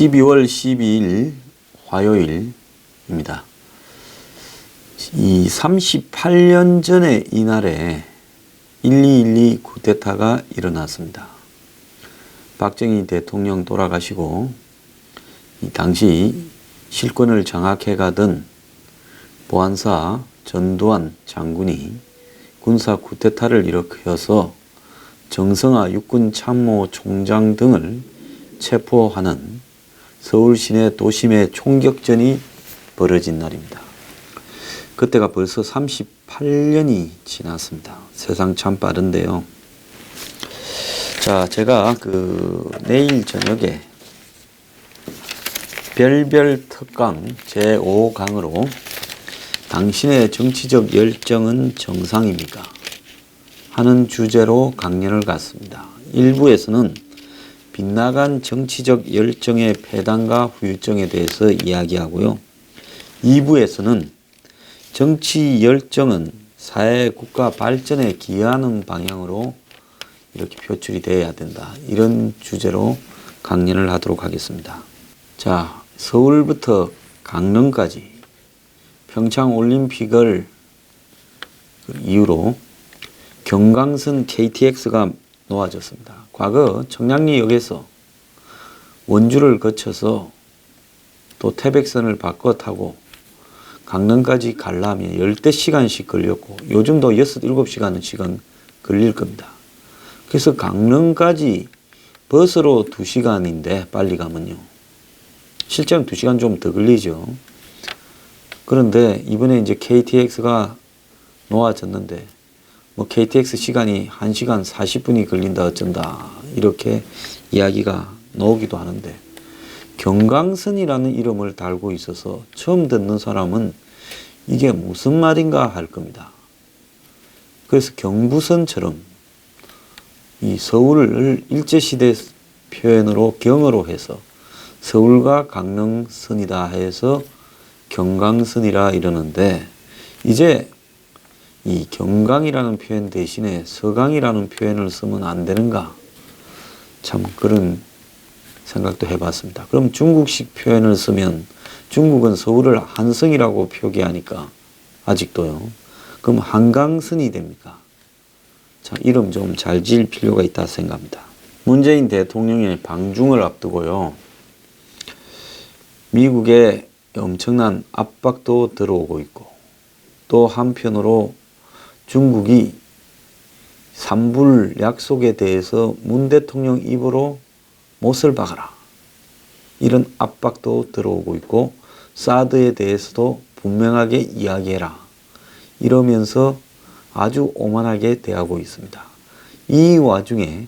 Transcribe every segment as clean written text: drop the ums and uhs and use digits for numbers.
12월 12일 화요일입니다. 이 38년 전에 이날에 12.12 쿠데타가 일어났습니다. 박정희 대통령 돌아가시고 이 당시 실권을 장악해 가던 보안사 전두환 장군이 군사 쿠데타를 일으켜서 정성화 육군참모총장 등을 체포하는 서울 시내 도심의 총격전이 벌어진 날입니다. 그때가 벌써 38년이 지났습니다. 세상 참 빠른데요. 자, 제가 내일 저녁에 별별 특강 제5강으로 당신의 정치적 열정은 정상입니까? 하는 주제로 강연을 갖습니다. 1부에서는 빗나간 정치적 열정의 폐단과 후유증에 대해서 이야기하고요. 2부에서는 정치 열정은 사회 국가 발전에 기여하는 방향으로 이렇게 표출이 되어야 된다. 이런 주제로 강연을 하도록 하겠습니다. 자, 서울부터 강릉까지 평창 올림픽을 이유로 경강선 KTX가 놓아졌습니다. 과거 청량리역에서 원주를 거쳐서 또 태백선을 바꿔 타고 강릉까지 가려면 10시간씩 걸렸고 요즘도 6, 7시간 걸릴 겁니다. 그래서 강릉까지 버스로 2시간인데 빨리 가면요. 실제로는 2시간 좀 더 걸리죠. 그런데 이번에 이제 KTX가 놓아졌는데 KTX 시간이 1시간 40분이 걸린다 어쩐다 이렇게 이야기가 나오기도 하는데 경강선이라는 이름을 달고 있어서 처음 듣는 사람은 이게 무슨 말인가 할 겁니다. 그래서 경부선처럼 이 서울을 일제시대 표현으로 경어로 해서 서울과 강릉선이다 해서 경강선이라 이러는데 이제 이 경강이라는 표현 대신에 서강이라는 표현을 쓰면 안 되는가? 참 그런 생각도 해봤습니다. 그럼 중국식 표현을 쓰면 중국은 서울을 한성이라고 표기하니까 아직도요. 그럼 한강선이 됩니까? 자, 이름 좀 잘 지을 필요가 있다 생각합니다. 문재인 대통령의 방중을 앞두고요. 미국의 엄청난 압박도 들어오고 있고 또 한편으로 중국이 산불 약속에 대해서 문 대통령 입으로 못을 박아라. 이런 압박도 들어오고 있고 사드에 대해서도 분명하게 이야기해라. 이러면서 아주 오만하게 대하고 있습니다. 이 와중에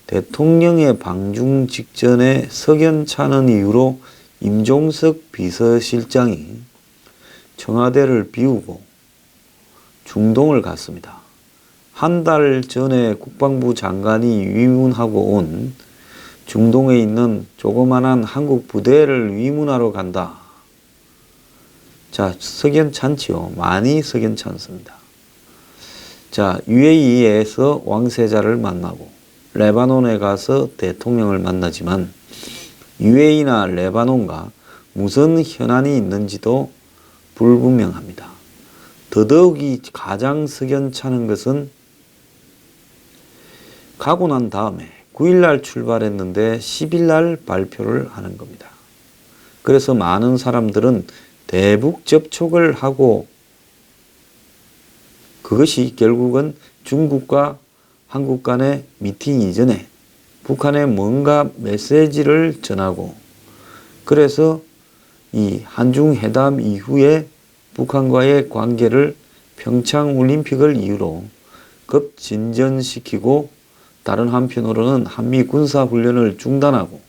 대통령의 방중 직전에 석연찮은 이유로 임종석 비서실장이 청와대를 비우고 중동을 갔습니다. 한 달 전에 국방부 장관이 위문하고 온 중동에 있는 조그만한 한국 부대를 위문하러 간다. 자, 석연찮지요. 많이 석연찮습니다. 자, UAE에서 왕세자를 만나고 레바논에 가서 대통령을 만나지만 UAE나 레바논과 무슨 현안이 있는지도 불분명합니다. 더더욱이 가장 석연찮은 것은 가고 난 다음에 9일날 출발했는데 10일날 발표를 하는 겁니다. 그래서 많은 사람들은 대북 접촉을 하고 그것이 결국은 중국과 한국 간의 미팅 이전에 북한에 뭔가 메시지를 전하고 그래서 이 한중회담 이후에 북한과의 관계를 평창 올림픽을 이유로 급진전시키고 다른 한편으로는 한미 군사훈련을 중단하고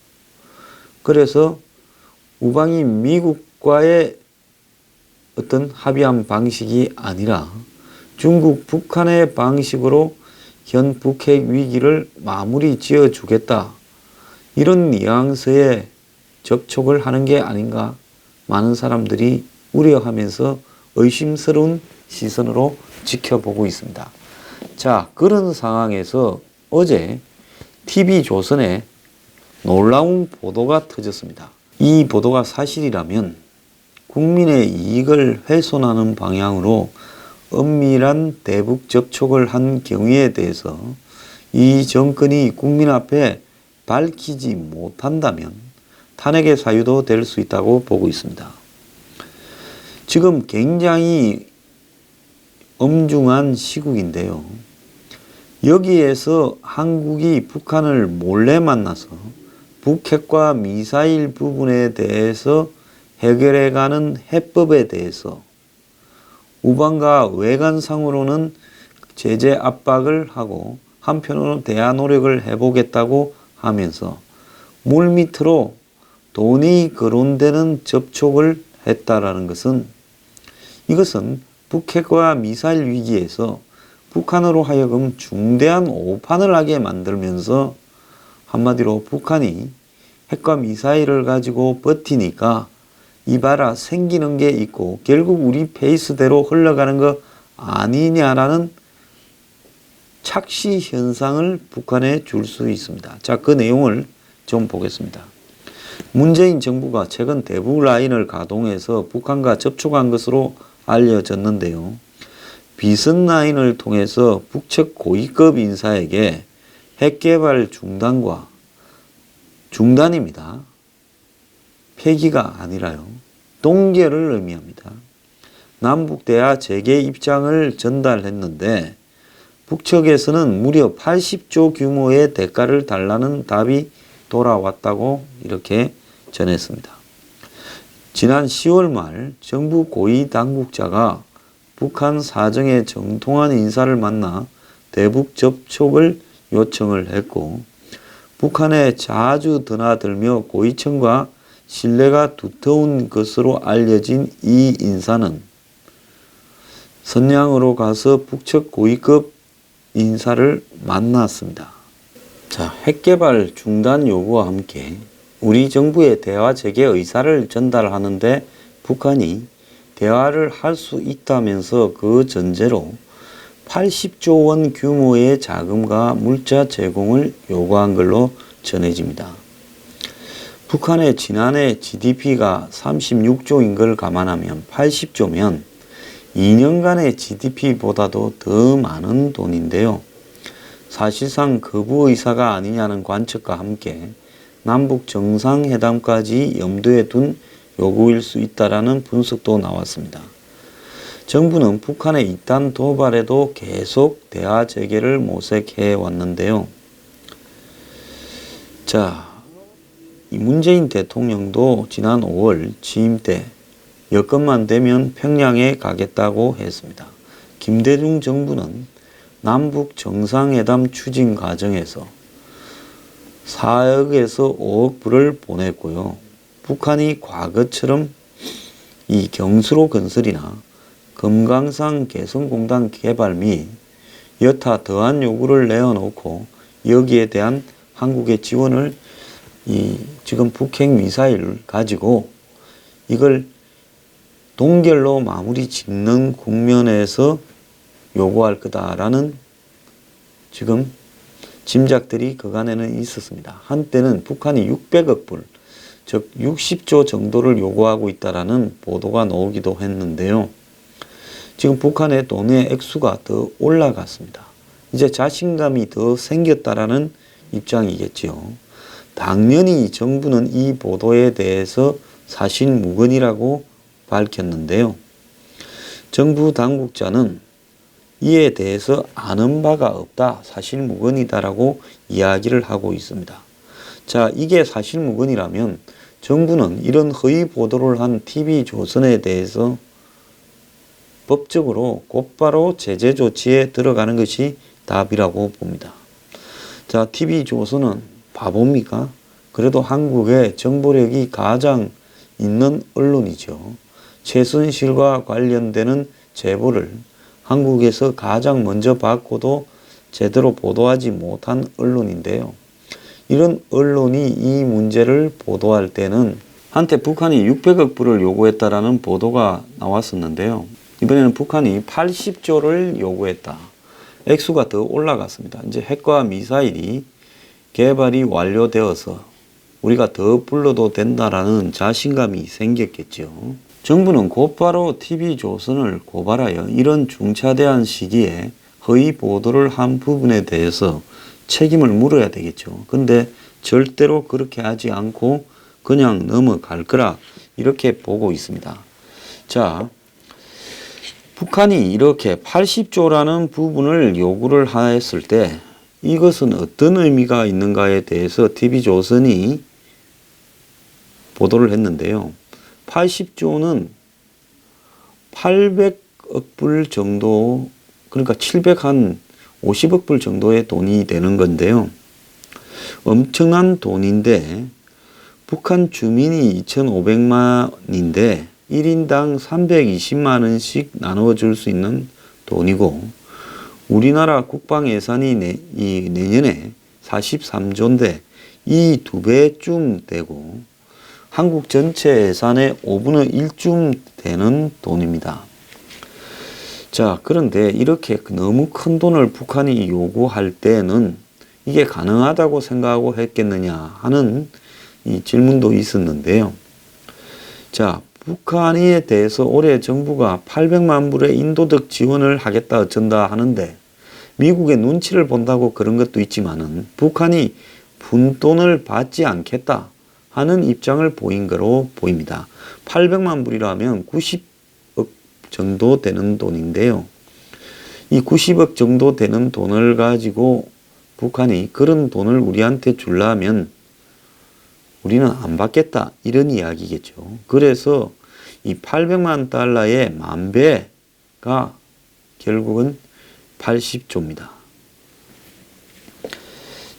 그래서 우방이 미국과의 어떤 합의한 방식이 아니라 중국, 북한의 방식으로 현 북핵 위기를 마무리 지어 주겠다. 이런 뉘앙스의 접촉을 하는 게 아닌가 많은 사람들이 우려하면서 의심스러운 시선으로 지켜보고 있습니다. 자, 그런 상황에서 어제 TV조선에 놀라운 보도가 터졌습니다. 이 보도가 사실이라면 국민의 이익을 훼손하는 방향으로 엄밀한 대북 접촉을 한 경위에 대해서 이 정권이 국민 앞에 밝히지 못한다면 탄핵의 사유도 될 수 있다고 보고 있습니다. 지금 굉장히 엄중한 시국인데요. 여기에서 한국이 북한을 몰래 만나서 북핵과 미사일 부분에 대해서 해결해가는 해법에 대해서 우방과 외관상으로는 제재 압박을 하고 한편으로는 대화 노력을 해보겠다고 하면서 물밑으로 돈이 거론되는 접촉을 했다라는 것은 이것은 북핵과 미사일 위기에서 북한으로 하여금 중대한 오판을 하게 만들면서 한마디로 북한이 핵과 미사일을 가지고 버티니까 이봐라 생기는 게 있고 결국 우리 페이스대로 흘러가는 거 아니냐라는 착시 현상을 북한에 줄 수 있습니다. 자, 그 내용을 좀 보겠습니다. 문재인 정부가 최근 대북 라인을 가동해서 북한과 접촉한 것으로 알려졌는데요. 비선 라인을 통해서 북측 고위급 인사에게 핵개발 중단입니다. 폐기가 아니라요. 동결을 의미합니다. 남북 대화 재개 입장을 전달했는데 북측에서는 무려 80조 규모의 대가를 달라는 답이 돌아왔다고 이렇게 전했습니다. 지난 10월 말 정부 고위 당국자가 북한 사정에 정통한 인사를 만나 대북 접촉을 요청을 했고 북한에 자주 드나들며 고위층과 신뢰가 두터운 것으로 알려진 이 인사는 선양으로 가서 북측 고위급 인사를 만났습니다. 자, 핵개발 중단 요구와 함께 우리 정부의 대화 재개 의사를 전달하는데 북한이 대화를 할 수 있다면서 그 전제로 80조 원 규모의 자금과 물자 제공을 요구한 걸로 전해집니다. 북한의 지난해 GDP가 36조인 걸 감안하면 80조면 2년간의 GDP보다도 더 많은 돈인데요. 사실상 거부 의사가 아니냐는 관측과 함께 남북 정상회담까지 염두에 둔 요구일 수 있다라는 분석도 나왔습니다. 정부는 북한의 이딴 도발에도 계속 대화 재개를 모색해 왔는데요. 자, 문재인 대통령도 지난 5월 취임 때 여건만 되면 평양에 가겠다고 했습니다. 김대중 정부는 남북 정상회담 추진 과정에서 4억에서 5억 불을 보냈고요. 북한이 과거처럼 이 경수로 건설이나 금강산 개성공단 개발 및 여타 더한 요구를 내어놓고 여기에 대한 한국의 지원을 지금 북핵 미사일을 가지고 이걸 동결로 마무리 짓는 국면에서 요구할 거다라는 지금 짐작들이 그간에는 있었습니다. 한때는 북한이 600억 불, 즉 60조 정도를 요구하고 있다라는 보도가 나오기도 했는데요. 지금 북한의 돈의 액수가 더 올라갔습니다. 이제 자신감이 더 생겼다라는 입장이겠지요. 당연히 정부는 이 보도에 대해서 사실무근이라고 밝혔는데요. 정부 당국자는 이에 대해서 아는 바가 없다, 사실무근이다라고 이야기를 하고 있습니다. 자, 이게 사실무근이라면 정부는 이런 허위 보도를 한 TV조선에 대해서 법적으로 곧바로 제재 조치에 들어가는 것이 답이라고 봅니다. 자, TV조선은 바보입니까? 그래도 한국의 정보력이 가장 있는 언론이죠. 최순실과 관련되는 제보를 한국에서 가장 먼저 받고도 제대로 보도하지 못한 언론인데요. 이런 언론이 이 문제를 보도할 때는 한때 북한이 600억 불을 요구했다라는 보도가 나왔었는데요. 이번에는 북한이 80조를 요구했다. 액수가 더 올라갔습니다. 이제 핵과 미사일이 개발이 완료되어서 우리가 더 불러도 된다라는 자신감이 생겼겠죠. 정부는 곧바로 TV조선을 고발하여 이런 중차대한 시기에 허위 보도를 한 부분에 대해서 책임을 물어야 되겠죠. 근데 절대로 그렇게 하지 않고 그냥 넘어갈 거라 이렇게 보고 있습니다. 자, 북한이 이렇게 80조라는 부분을 요구를 했을 때 이것은 어떤 의미가 있는가에 대해서 TV조선이 보도를 했는데요. 80조는 800억 불 정도, 그러니까 750억 불 정도의 돈이 되는 건데요. 엄청난 돈인데 북한 주민이 2,500만인데 1인당 320만 원씩 나눠줄 수 있는 돈이고 우리나라 국방 예산이 내년에 43조인데 이 2배쯤 되고 한국 전체 예산의 5분의 1쯤 되는 돈입니다. 자, 그런데 이렇게 너무 큰 돈을 북한이 요구할 때는 이게 가능하다고 생각하고 했겠느냐 하는 이 질문도 있었는데요. 자, 북한에 대해서 올해 정부가 800만 불의 인도적 지원을 하겠다 어쩐다 하는데 미국의 눈치를 본다고 그런 것도 있지만은 북한이 푼돈을 받지 않겠다 하는 입장을 보인 거로 보입니다. 800만 불이라면 90억 정도 되는 돈인데요. 이 90억 정도 되는 돈을 가지고 북한이 그런 돈을 우리한테 주려면 우리는 안 받겠다 이런 이야기겠죠. 그래서 이 800만 달러의 만배가 결국은 80조입니다.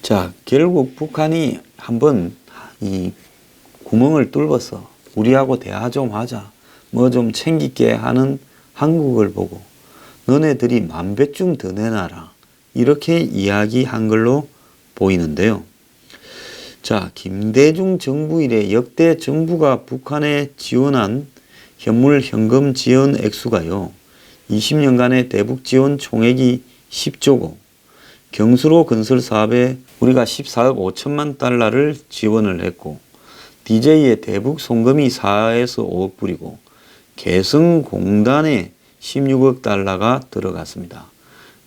자, 결국 북한이 한번 이 구멍을 뚫어서 우리하고 대화 좀 하자, 뭐 좀 챙기게 하는 한국을 보고 너네들이 만배쯤 더 내놔라 이렇게 이야기한 걸로 보이는데요. 자, 김대중 정부 이래 역대 정부가 북한에 지원한 현물 현금 지원 액수가요. 20년간의 대북 지원 총액이 10조고 경수로 건설 사업에 우리가 14억 5천만 달러를 지원을 했고 DJ의 대북 송금이 4에서 5억 불이고 개성공단에 16억 달러가 들어갔습니다.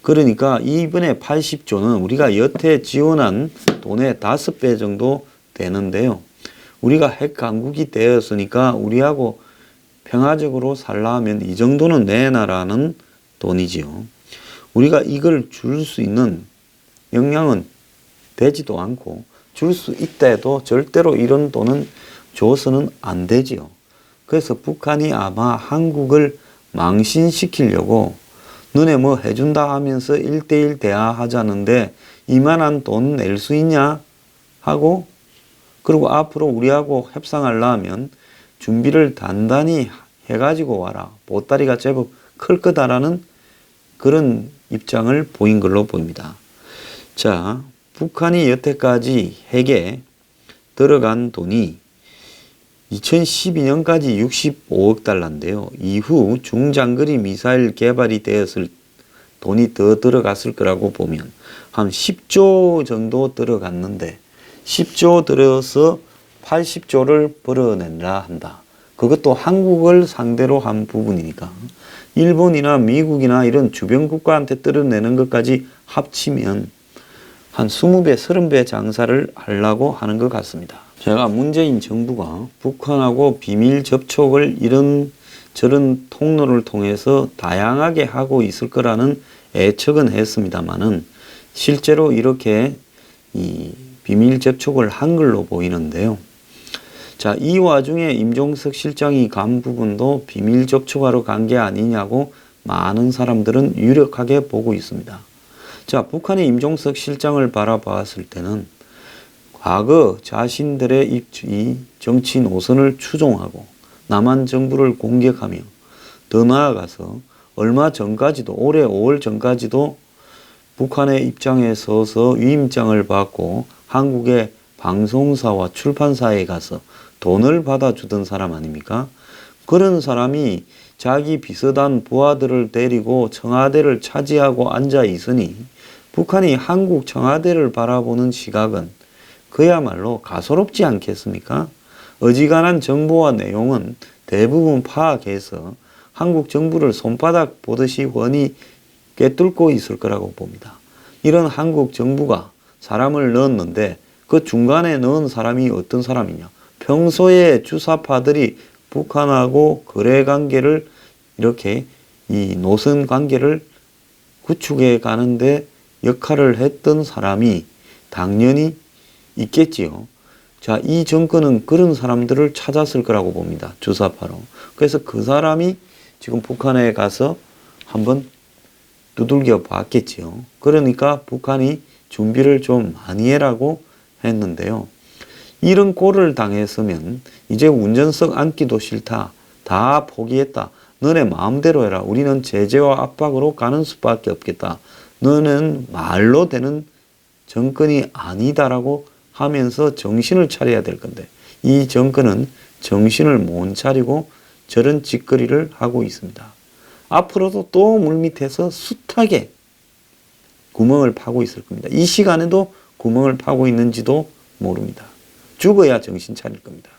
그러니까 이번에 80조는 우리가 여태 지원한 돈의 5배 정도 되는데요. 우리가 핵 강국이 되었으니까 우리하고 평화적으로 살려면 이 정도는 내놔라는 돈이지요. 우리가 이걸 줄 수 있는 역량은 되지도 않고 줄 수 있다 해도 절대로 이런 돈은 줘서는 안 되지요. 그래서 북한이 아마 한국을 망신시키려고 너네 뭐 해준다 하면서 1대1 대화하자는데 이만한 돈 낼 수 있냐 하고 그리고 앞으로 우리하고 협상하려면 준비를 단단히 해가지고 와라. 보따리가 제법 클 거다라는 그런 입장을 보인 걸로 봅니다. 자, 북한이 여태까지 핵에 들어간 돈이 2012년까지 65억 달러인데요. 이후 중장거리 미사일 개발이 되었을 돈이 더 들어갔을 거라고 보면 한 10조 정도 들어갔는데 10조 들어서 80조를 벌어낸다 한다. 그것도 한국을 상대로 한 부분이니까 일본이나 미국이나 이런 주변 국가한테 떨어내는 것까지 합치면 한 20배, 30배 장사를 하려고 하는 것 같습니다. 제가 문재인 정부가 북한하고 비밀 접촉을 이런 저런 통로를 통해서 다양하게 하고 있을 거라는 예측은 했습니다만은 실제로 이렇게 이 비밀 접촉을 한 걸로 보이는데요. 자, 이 와중에 임종석 실장이 간 부분도 비밀 접촉하러 간 게 아니냐고 많은 사람들은 유력하게 보고 있습니다. 자, 북한의 임종석 실장을 바라봤을 때는 과거 자신들의 이 정치 노선을 추종하고 남한 정부를 공격하며 더 나아가서 얼마 전까지도 올해 5월 전까지도 북한의 입장에 서서 위임장을 받고 한국의 방송사와 출판사에 가서 돈을 받아주던 사람 아닙니까? 그런 사람이 자기 비서단 부하들을 데리고 청와대를 차지하고 앉아 있으니 북한이 한국 청와대를 바라보는 시각은 그야말로 가소롭지 않겠습니까? 어지간한 정보와 내용은 대부분 파악해서 한국 정부를 손바닥 보듯이 훤히 꿰뚫고 있을 거라고 봅니다. 이런 한국 정부가 사람을 넣었는데 그 중간에 넣은 사람이 어떤 사람이냐? 평소에 주사파들이 북한하고 거래 관계를 이렇게 이 노선 관계를 구축해 가는데 역할을 했던 사람이 당연히 있겠지요. 자, 이 정권은 그런 사람들을 찾았을 거라고 봅니다. 주사파로. 그래서 그 사람이 지금 북한에 가서 한번 두들겨 봤겠지요. 그러니까 북한이 준비를 좀 많이 해라고 했는데요. 이런 꼴을 당했으면 이제 운전석 앉기도 싫다. 다 포기했다. 너네 마음대로 해라. 우리는 제재와 압박으로 가는 수밖에 없겠다. 너는 말로 되는 정권이 아니다라고 하면서 정신을 차려야 될 건데 이 정권은 정신을 못 차리고 저런 짓거리를 하고 있습니다. 앞으로도 또 물밑에서 숱하게 구멍을 파고 있을 겁니다. 이 시간에도 구멍을 파고 있는지도 모릅니다. 죽어야 정신 차릴 겁니다.